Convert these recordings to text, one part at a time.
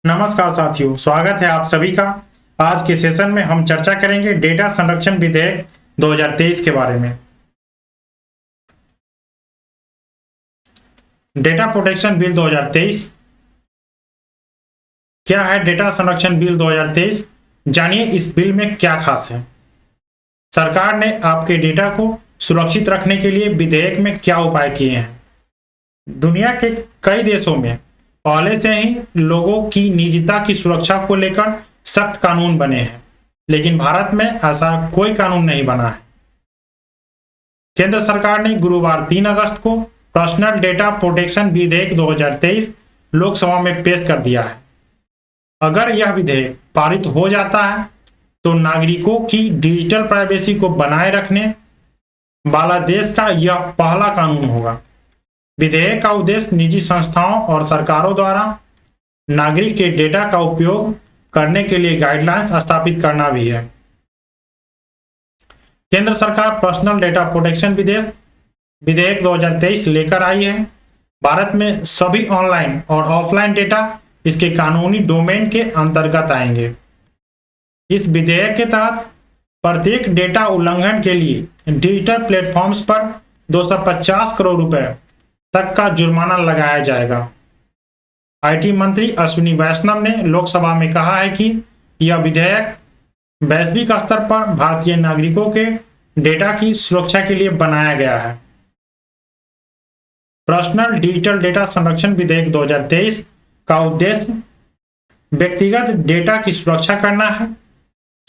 नमस्कार साथियों, स्वागत है आप सभी का। आज के सेशन में हम चर्चा करेंगे डेटा संरक्षण विधेयक 2023 के बारे में। डेटा प्रोटेक्शन बिल 2023 क्या है? डेटा संरक्षण बिल 2023 जानिए इस बिल में क्या खास है। सरकार ने आपके डेटा को सुरक्षित रखने के लिए विधेयक में क्या उपाय किए हैं। दुनिया के कई देशों में पहले से ही लोगों की निजता की सुरक्षा को लेकर सख्त कानून बने हैं, लेकिन भारत में ऐसा कोई कानून नहीं बना है। केंद्र सरकार ने गुरुवार 3 अगस्त को पर्सनल डेटा प्रोटेक्शन विधेयक 2023 लोकसभा में पेश कर दिया है। अगर यह विधेयक पारित हो जाता है तो नागरिकों की डिजिटल प्राइवेसी को बनाए रखने वाला देश का यह पहला कानून होगा। विधेयक का उद्देश्य निजी संस्थाओं और सरकारों द्वारा नागरिक के डेटा का उपयोग करने के लिए गाइडलाइंस स्थापित करना भी है। केंद्र सरकार पर्सनल डेटा प्रोटेक्शन विधेयक 2023 लेकर आई है। भारत में सभी ऑनलाइन और ऑफलाइन डेटा इसके कानूनी डोमेन के अंतर्गत आएंगे। इस विधेयक के तहत प्रत्येक डेटा उल्लंघन के लिए डिजिटल प्लेटफॉर्म्स पर 250 करोड़ रुपए तक का जुर्माना लगाया जाएगा। आईटी मंत्री अश्विनी वैष्णव ने लोकसभा में कहा है कि यह विधेयक वैश्विक स्तर पर भारतीय नागरिकों के डेटा की सुरक्षा के लिए बनाया गया है। पर्सनल डिजिटल डेटा संरक्षण विधेयक 2023 का उद्देश्य व्यक्तिगत डेटा की सुरक्षा करना है।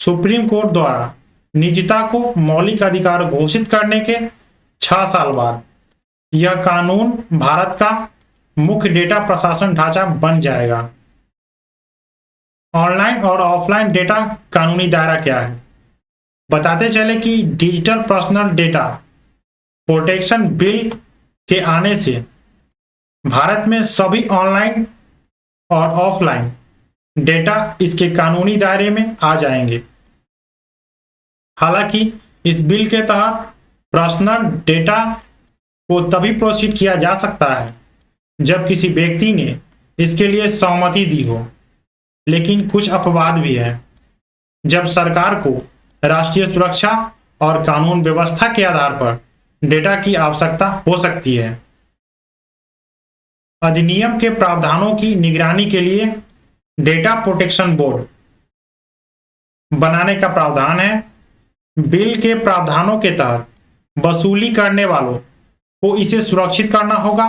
सुप्रीम कोर्ट द्वारा निजता को मौलिक अधिकार घोषित करने के 6 साल बाद यह कानून भारत का मुख्य डेटा प्रशासन ढांचा बन जाएगा। ऑनलाइन और ऑफलाइन डेटा कानूनी दायरा क्या है, बताते चले कि digital personal data protection bill के आने से भारत में सभी ऑनलाइन और ऑफलाइन डेटा इसके कानूनी दायरे में आ जाएंगे। हालांकि इस बिल के तहत पर्सनल डेटा को तभी प्रोसीड किया जा सकता है जब किसी व्यक्ति ने इसके लिए सहमति दी हो, लेकिन कुछ अपवाद भी है। जब सरकार को राष्ट्रीय सुरक्षा और कानून व्यवस्था के आधार पर डेटा की आवश्यकता हो सकती है। अधिनियम के प्रावधानों की निगरानी के लिए डेटा प्रोटेक्शन बोर्ड बनाने का प्रावधान है। बिल के प्रावधानों के तहत वसूली करने वालों को इसे सुरक्षित करना होगा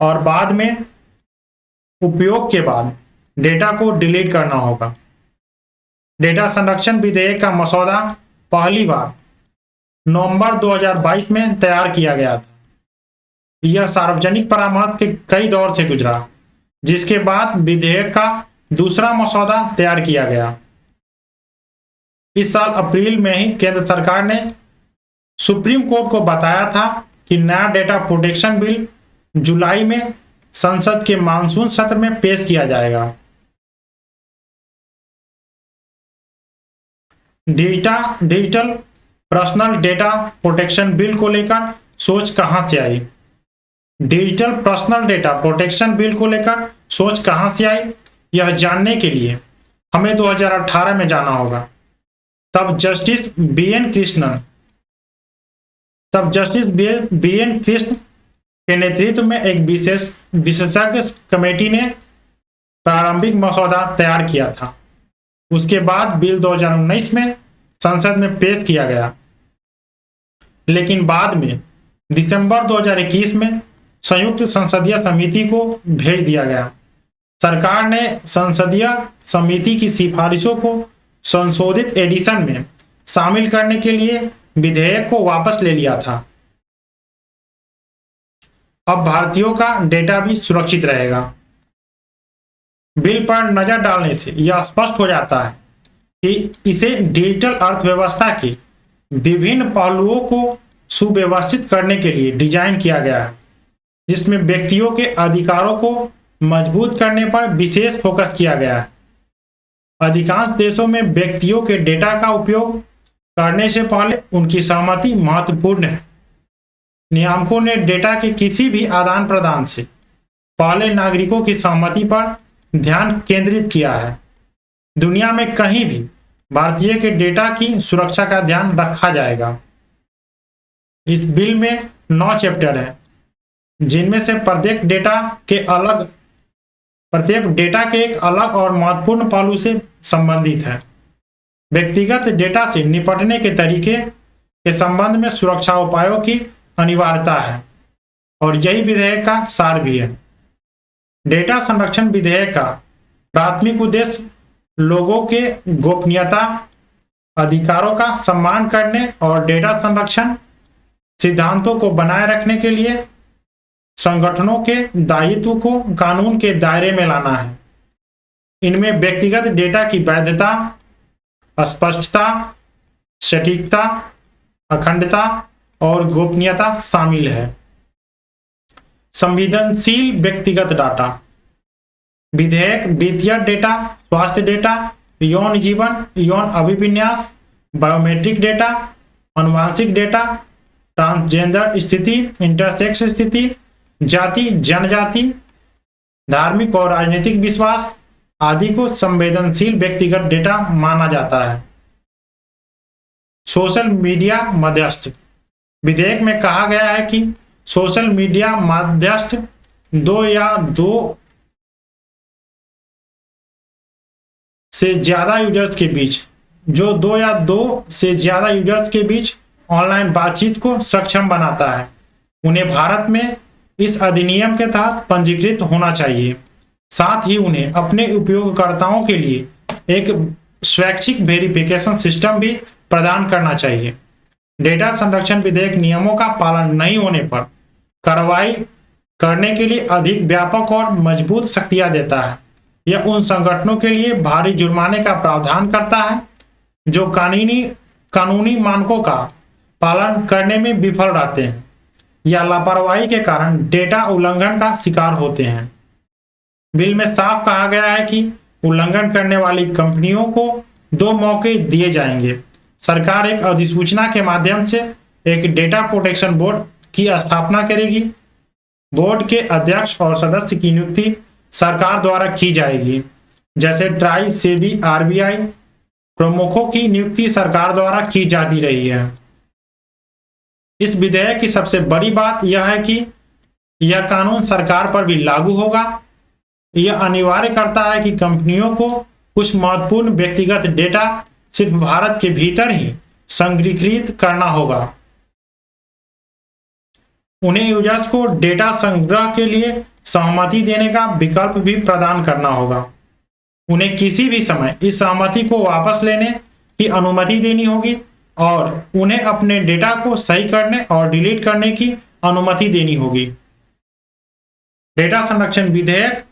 और बाद में उपयोग के बाद डेटा को डिलीट करना होगा। डेटा संरक्षण विधेयक का मसौदा पहली बार नवंबर 2022 में तैयार किया गया था। यह सार्वजनिक परामर्श के कई दौर से गुजरा, जिसके बाद विधेयक का दूसरा मसौदा तैयार किया गया। इस साल अप्रैल में ही केंद्र सरकार ने सुप्रीम कोर्ट को बताया था कि नया डेटा प्रोटेक्शन बिल जुलाई में संसद के मानसून सत्र में पेश किया जाएगा। Digital personal data protection bill को लेकर सोच कहां से आई? Digital personal data protection bill को लेकर सोच कहां से आई, यह जानने के लिए हमें 2018 में जाना होगा। तब जस्टिस बी एन कृष्ण के नेतृत्व में एक विशेषज्ञ कमेटी ने प्रारंभिक मसौदा तैयार किया था। उसके बाद बिल 2019 में संसद में पेश किया गया, लेकिन बाद में दिसंबर 2021 में संयुक्त संसदीय समिति को भेज दिया गया। सरकार ने संसदीय समिति की सिफारिशों को संशोधित एडिशन में शामिल करने के लिए विधेयक को वापस ले लिया था। अब भारतीयों का डेटा भी सुरक्षित रहेगा। बिल पर नजर डालने से यह स्पष्ट हो जाता है कि इसे डिजिटल अर्थव्यवस्था के विभिन्न पहलुओं को सुव्यवस्थित करने के लिए डिजाइन किया गया है, जिसमें व्यक्तियों के अधिकारों को मजबूत करने पर विशेष फोकस किया गया है। अधिकांश देशों में व्यक्तियों के डेटा का उपयोग करने से पहले उनकी सहमति महत्वपूर्ण है। नियामकों ने डेटा के किसी भी आदान प्रदान से पहले नागरिकों की सहमति पर ध्यान केंद्रित किया है। दुनिया में कहीं भी भारतीय के डेटा की सुरक्षा का ध्यान रखा जाएगा। इस बिल में 9 चैप्टर हैं, जिनमें से प्रत्येक डेटा के एक अलग और महत्वपूर्ण पहलू से संबंधित है। व्यक्तिगत डेटा से निपटने के तरीके के संबंध में सुरक्षा उपायों की अनिवार्यता है और यही विधेयक का सार भी है। डेटा संरक्षण विधेयक का प्राथमिक उद्देश्य लोगों के गोपनीयता अधिकारों का सम्मान करने और डेटा संरक्षण सिद्धांतों को बनाए रखने के लिए संगठनों के दायित्व को कानून के दायरे में लाना है। इनमें व्यक्तिगत डेटा की वैधता, स्पष्टता, सटीकता, अखंडता और गोपनीयता शामिल है। संवेदनशील व्यक्तिगत डाटा विधेयक वित्तीय डेटा, स्वास्थ्य डेटा, यौन जीवन, यौन अभिविन्यास, बायोमेट्रिक डेटा, आनुवंशिक डेटा, ट्रांसजेंडर स्थिति, इंटरसेक्स स्थिति, जाति, जनजाति, धार्मिक और राजनीतिक विश्वास आदि को संवेदनशील व्यक्तिगत डेटा माना जाता है। सोशल मीडिया मध्यस्थ विधेयक में कहा गया है कि सोशल मीडिया मध्यस्थ दो या दो से ज्यादा यूजर्स के बीच ऑनलाइन बातचीत को सक्षम बनाता है, उन्हें भारत में इस अधिनियम के तहत पंजीकृत होना चाहिए। साथ ही उन्हें अपने उपयोगकर्ताओं के लिए एक स्वैच्छिक वेरिफिकेशन सिस्टम भी प्रदान करना चाहिए। डेटा संरक्षण विधेयक नियमों का पालन नहीं होने पर कार्रवाई करने के लिए अधिक व्यापक और मजबूत शक्तियां देता है। यह उन संगठनों के लिए भारी जुर्माने का प्रावधान करता है जो कानूनी मानकों का पालन करने में विफल रहते हैं या लापरवाही के कारण डेटा उल्लंघन का शिकार होते हैं। बिल में साफ कहा गया है कि उल्लंघन करने वाली कंपनियों को 2 मौके दिए जाएंगे। सरकार एक अधिसूचना के माध्यम से एक डेटा प्रोटेक्शन बोर्ड की स्थापना करेगी। बोर्ड के अध्यक्ष और सदस्य की नियुक्ति सरकार द्वारा की जाएगी, जैसे ट्राई, सेबी, आरबीआई प्रमुखों की नियुक्ति सरकार द्वारा की जाती रही है। इस विधेयक की सबसे बड़ी बात यह है कि यह कानून सरकार पर भी लागू होगा। यह अनिवार्य करता है कि कंपनियों को कुछ महत्वपूर्ण व्यक्तिगत डेटा सिर्फ भारत के भीतर ही संग्रहित करना होगा। उन्हें यूजर्स को डेटा संग्रह के लिए सहमति देने का विकल्प भी प्रदान करना होगा। उन्हें किसी भी समय इस सहमति को वापस लेने की अनुमति देनी होगी और उन्हें अपने डेटा को सही करने और डिलीट करने की अनुमति देनी होगी। डेटा संरक्षण विधेयक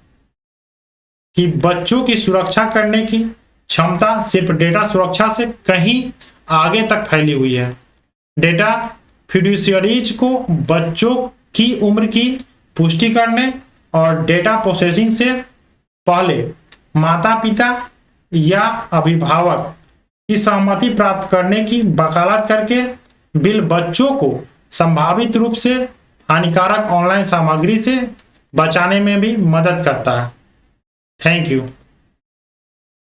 की बच्चों की सुरक्षा करने की क्षमता सिर्फ डेटा सुरक्षा से कहीं आगे तक फैली हुई है। डेटा फिड्यूशियरीज को बच्चों की उम्र की पुष्टि करने और डेटा प्रोसेसिंग से पहले माता पिता या अभिभावक की सहमति प्राप्त करने की वकालत करके बिल बच्चों को संभावित रूप से हानिकारक ऑनलाइन सामग्री से बचाने में भी मदद करता है। Thank you.